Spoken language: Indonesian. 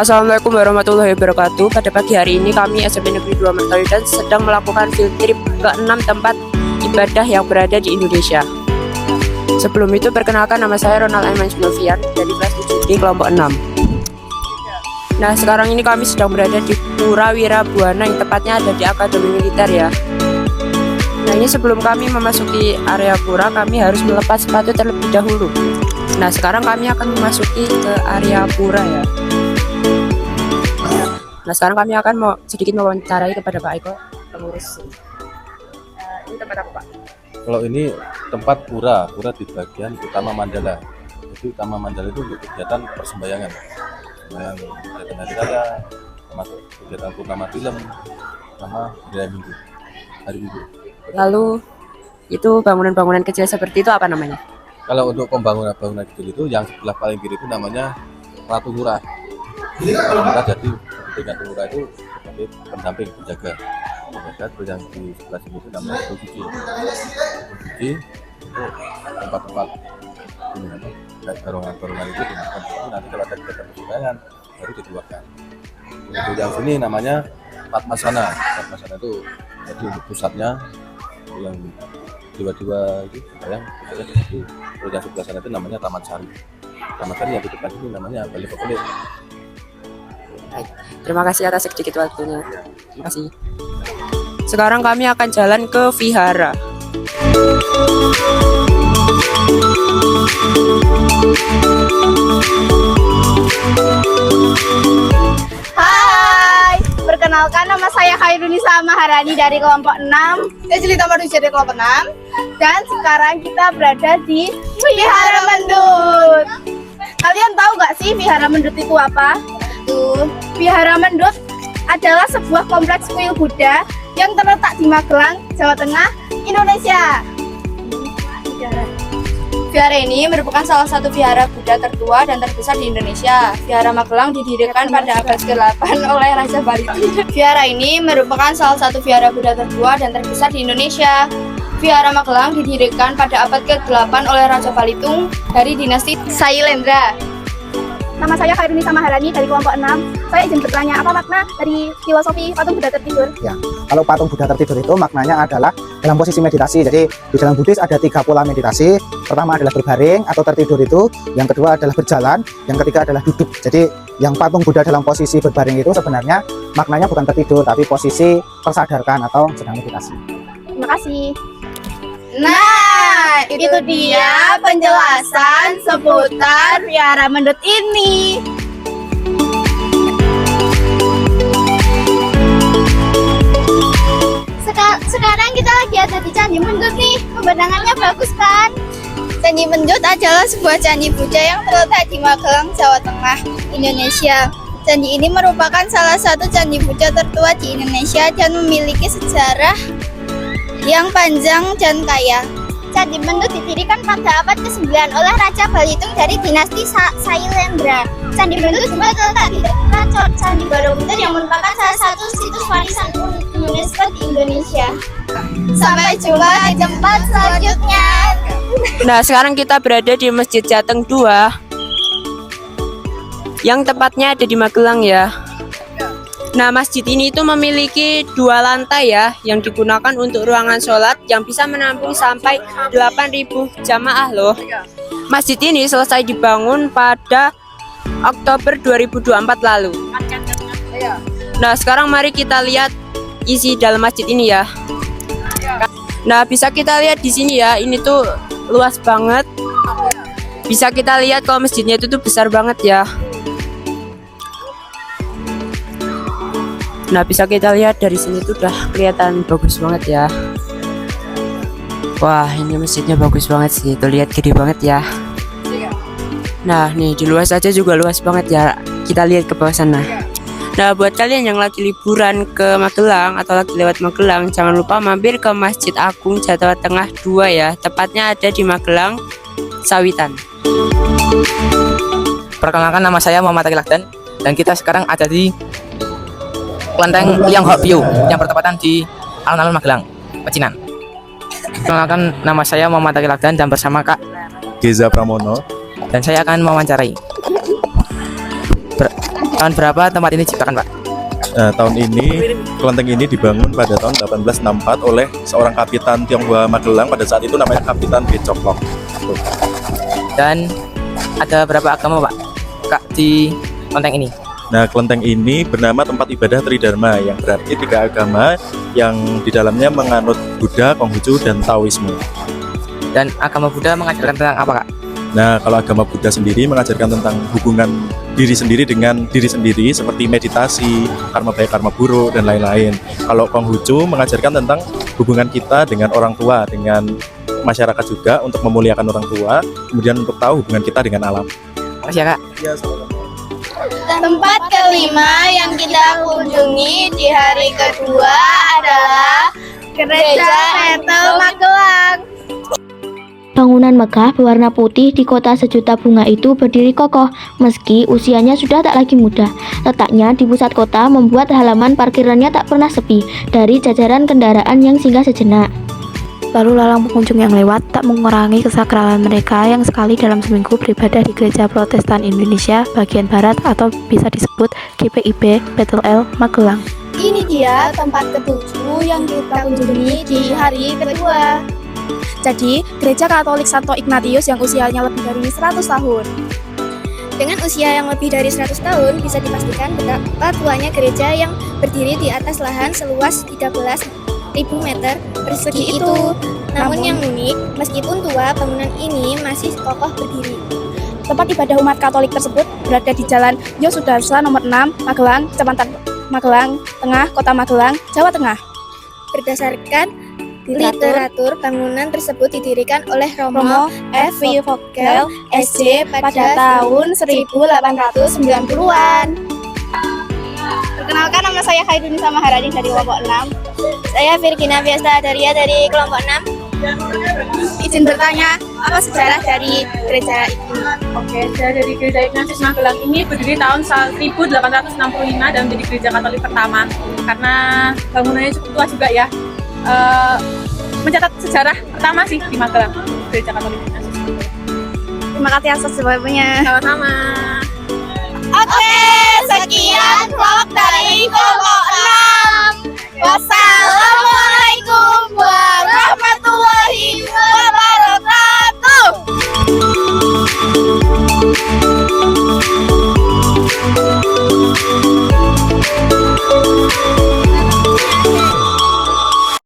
Assalamualaikum warahmatullahi wabarakatuh. Pada pagi hari ini kami SMP Negeri 2 Mertoyudan sedang melakukan field trip ke 6 tempat ibadah yang berada di Indonesia. Sebelum itu perkenalkan, nama saya Ronald Aiman Novian dari kelas 7D kelompok 6. Nah, sekarang ini kami sedang berada di Pura Wirabuana yang tepatnya ada di Akademi Militer ya. Nah, ini sebelum kami memasuki area pura, kami harus melepas sepatu terlebih dahulu. Nah, sekarang kami akan memasuki ke area pura ya. Nah, sekarang kami akan sedikit mewawancarai kepada Pak Eko, pengurus. Ini tempat apa, Pak? Kalau ini tempat pura di bagian utama mandala. Jadi utama mandala itu untuk kegiatan persembahyangan, kegiatan hari raya, termasuk kegiatan purnama film, sama hari minggu. Lalu itu bangunan-bangunan kecil seperti itu apa namanya? Kalau untuk pembangunan kecil itu yang sebelah paling kiri itu namanya Ratu Lurah. Jadi Ratu Lurah itu sebagai pendamping penjaga. Terus yang di sebelah sini itu namanya Suci. Itu tempat-tempat dorongan itu dimakan. Nanti kalau ada kegiatan persidangan baru dikeluarkan. Untuk yang sini namanya Padmasana. Padmasana itu jadi untuk pusatnya yang jiwa-jiwa itu yang pusatnya di situ. Terus yang sebelah sana itu namanya Taman Sari. Taman Sari yang di depan itu namanya Balai Pepelit. Baik, terima kasih atas sedikit waktunya. Terima kasih. Sekarang kami akan jalan ke Vihara. Hai, perkenalkan nama saya Khairunisa Maharani dari kelompok 6. Saya Jelita Manusia dari kelompok 6. Dan sekarang kita berada di Vihara Mendut. Kalian tahu nggak sih Vihara Mendut itu apa? Vihara Mendut adalah sebuah kompleks kuil Buddha yang terletak di Magelang, Jawa Tengah, Indonesia. Vihara ini merupakan salah satu vihara Buddha tertua dan terbesar di Indonesia. Vihara Magelang didirikan pada abad ke-8 oleh Raja Balitung. Vihara ini merupakan salah satu vihara Buddha tertua dan terbesar di Indonesia. Vihara Magelang didirikan pada abad ke-8 oleh Raja Balitung dari dinasti Sailendra. Nama saya Khairunisa Maharani dari kelompok 6. Saya izin bertanya, apa makna dari filosofi patung Buddha tertidur? Ya, kalau patung Buddha tertidur itu maknanya adalah dalam posisi meditasi. Jadi di dalam Buddhis ada 3 pola meditasi. Pertama adalah berbaring atau tertidur itu, yang kedua adalah berjalan, yang ketiga adalah duduk. Jadi yang patung Buddha dalam posisi berbaring itu sebenarnya maknanya bukan tertidur, tapi posisi tersadarkan atau sedang meditasi. Terima kasih. Nah, itu dia penjelasan seputar Vihara Mendut ini. Sekarang kita lagi ada di Candi Mendut nih. Pemandangannya bagus kan? Candi Mendut adalah sebuah candi Buddha yang terletak di Magelang, Jawa Tengah, Indonesia. Candi ini merupakan salah satu candi Buddha tertua di Indonesia dan memiliki sejarah yang panjang dan kaya. Candi Mendut didirikan pada abad ke-9 oleh Raja Balitung dari dinasti Sailendra. Candi Mendut juga terletak di dekat Candi Borobudur yang merupakan salah satu situs warisan UNESCO di Indonesia. Sampai jumpa di tempat selanjutnya. Nah, sekarang kita berada di Masjid Jateng 2 yang tepatnya ada di Magelang ya. Nah, masjid ini itu memiliki 2 lantai ya, yang digunakan untuk ruangan sholat yang bisa menampung sampai 8.000 jamaah loh. Masjid ini selesai dibangun pada Oktober 2024 lalu. Nah, sekarang mari kita lihat isi dalam masjid ini ya. Nah, bisa kita lihat di sini ya, ini tuh luas banget. Bisa kita lihat kalau masjidnya itu tuh besar banget ya. Nah, bisa kita lihat dari sini tuh udah kelihatan bagus banget ya. Wah, ini masjidnya bagus banget sih. Tuh lihat gede banget ya. Nah, nih di luar saja juga luas banget ya. Kita lihat ke bawah sana. Nah, buat kalian yang lagi liburan ke Magelang atau lagi lewat Magelang, jangan lupa mampir ke Masjid Agung Jawa Tengah 2 ya. Tepatnya ada di Magelang, Sawitan. Perkenalkan, nama saya Muhammad Akil Akdan dan kita sekarang ada di Kelenteng Lianghok View yang bertepatan di alun-alun Magelang, Pecinan. Perkenalkan, nama saya Muhammad Akil Akdan dan bersama Kak Geza Pramono dan saya akan mewawancarai. Tahun berapa tempat ini diciptakan, Pak? Nah, tahun ini kelenteng ini dibangun pada tahun 1864 oleh seorang kapitan Tionghoa Magelang, pada saat itu namanya Kapitan Becoklok. Dan ada berapa agama, Pak, Kak, di kelenteng ini? Nah, kelenteng ini bernama tempat ibadah Tridharma, yang berarti 3 agama yang di dalamnya menganut Buddha, Konghucu, dan Taoisme. Dan agama Buddha mengajarkan tentang apa, Kak? Nah, kalau agama Buddha sendiri mengajarkan tentang hubungan diri sendiri dengan diri sendiri, seperti meditasi, karma baik, karma buruk, dan lain-lain. Kalau Konghucu mengajarkan tentang hubungan kita dengan orang tua, dengan masyarakat juga, untuk memuliakan orang tua, kemudian untuk tahu hubungan kita dengan alam. Makasih ya, Kak. Tempat kelima yang kita kunjungi di hari kedua adalah Gereja Ethel Magelang. Bangunan megah berwarna putih di kota sejuta bunga itu berdiri kokoh meski usianya sudah tak lagi muda. Letaknya di pusat kota membuat halaman parkirannya tak pernah sepi dari jajaran kendaraan yang singgah sejenak. Lalu lalang pengunjung yang lewat tak mengurangi kesakralan mereka yang sekali dalam seminggu beribadah di Gereja Protestan Indonesia bagian Barat atau bisa disebut GPIB Bethel El Magelang. Ini dia tempat ketujuh yang kita kunjungi di hari kedua. Jadi, Gereja Katolik Santo Ignatius yang usianya lebih dari 100 tahun. Dengan usia yang lebih dari 100 tahun, bisa dipastikan betapa tuanya gereja yang berdiri di atas lahan seluas 13.000 meter persegi itu. Namun yang unik, meskipun tua, bangunan ini masih kokoh berdiri. Tempat ibadah umat Katolik tersebut berada di Jalan Yosudarsa nomor 6, Magelang, Kecamatan Magelang Tengah, Kota Magelang, Jawa Tengah. Berdasarkan literatur, bangunan tersebut didirikan oleh Romo F. Vogel, SJ pada tahun 1890-an. Perkenalkan, nama saya Khairuni Samaharani dari kelompok 6. Saya Virginia Fiesta Adaria dari kelompok 6. Izin bertanya, apa sejarah dari gereja ini? Oke, dari Gereja Ignatius Magelang ini berdiri tahun 1865 dan menjadi gereja Katolik pertama. Karena bangunannya cukup tua juga ya. Mencatat sejarah pertama sih di Magelang, Gereja Katolik Ignatius Magelang. Terima kasih atas jawabannya. Sama-sama. Oke, sekian vlog dari kelompok 6. Wassalam.